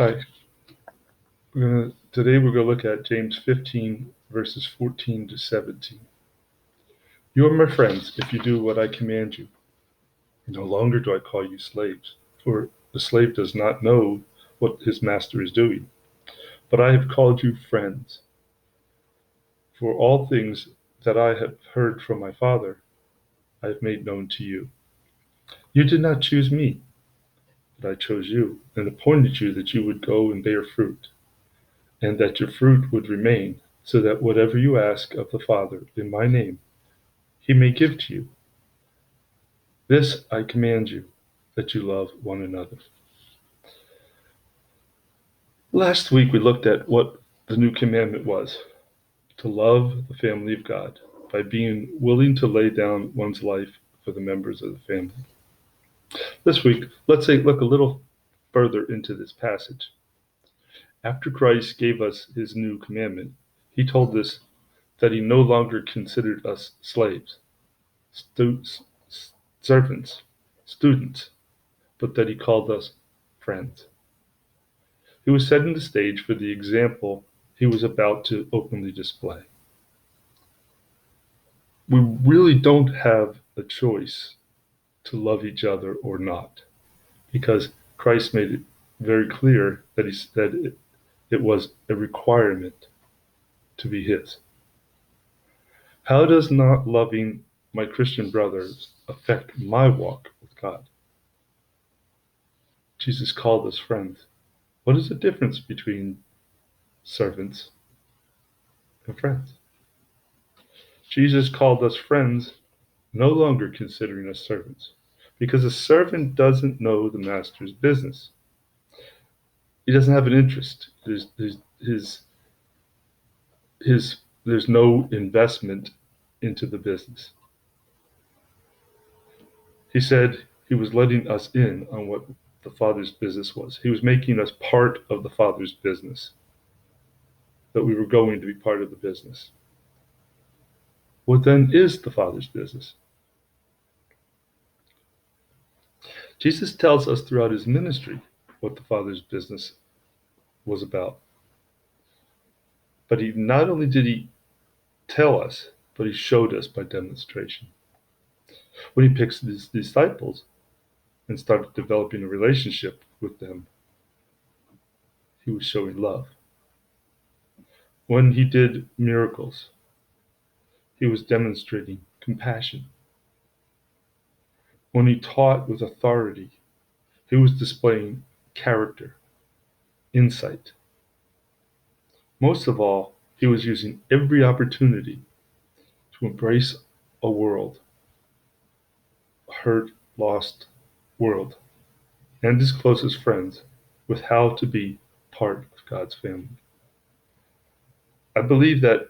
Hi. Today we're going to look at James 15, verses 14 to 17. You are my friends if you do what I command you. No longer do I call you slaves, for the slave does not know what his master is doing. But I have called you friends. For all things that I have heard from my Father, I have made known to you. You did not choose me, but I chose you and appointed you that you would go and bear fruit, and that your fruit would remain, so that whatever you ask of the Father in my name, he may give to you. This I command you, that you love one another. Last week we looked at what the new commandment was, to love the family of God by being willing to lay down one's life for the members of the family. This week, let's look a little further into this passage. After Christ gave us his new commandment, he told us that he no longer considered us slaves, servants, students, but that he called us friends. He was setting the stage for the example he was about to openly display. We really don't have a choice to love each other or not, because Christ made it very clear that he said it was a requirement to be his. How does not loving my Christian brothers affect my walk with God? Jesus called us friends. What is the difference between servants and friends? Jesus called us friends, no longer considering us servants, because a servant doesn't know the master's business. He doesn't have an interest. There's no investment into the business. He said he was letting us in on what the Father's business was. He was making us part of the Father's business, that we were going to be part of the business. What then is the Father's business? Jesus tells us throughout his ministry what the Father's business was about. But he not only did he tell us, but he showed us by demonstration. When he picks his disciples and started developing a relationship with them, he was showing love. When he did miracles, he was demonstrating compassion. When he taught with authority, he was displaying character, insight. Most of all, he was using every opportunity to embrace a world, a hurt, lost world, and his closest friends with how to be part of God's family. I believe that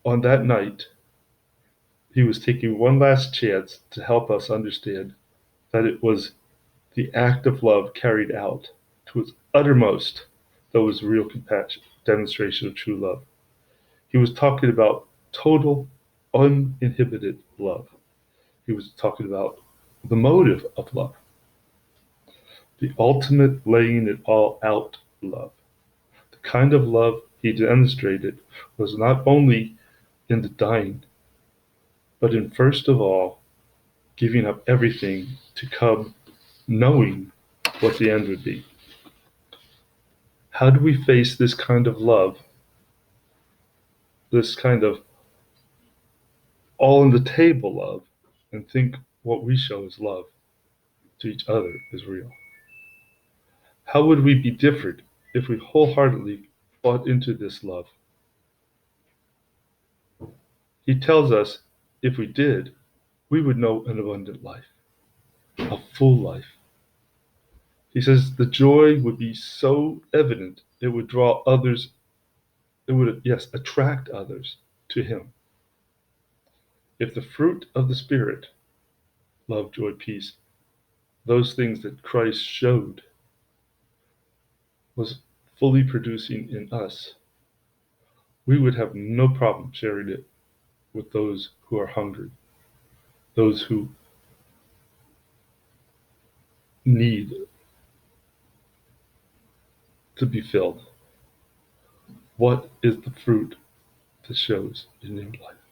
on that night, he was taking one last chance to help us understand that it was the act of love carried out to its uttermost that was real compassion, demonstration of true love. He was talking about total, uninhibited love. He was talking about the motive of love, the ultimate laying it all out love. The kind of love he demonstrated was not only in the dying, but in first of all giving up everything to come knowing what the end would be. How do we face this kind of love, this kind of all on the table love, and think what we show as love to each other is real? How would we be different if we wholeheartedly bought into this love? He tells us if we did, we would know an abundant life, a full life. He says the joy would be so evident it would draw others, it would, yes, attract others to him. If the fruit of the Spirit, love, joy, peace, those things that Christ showed, was fully producing in us, we would have no problem sharing it with those who are hungry, those who need to be filled. What is the fruit that shows in your life?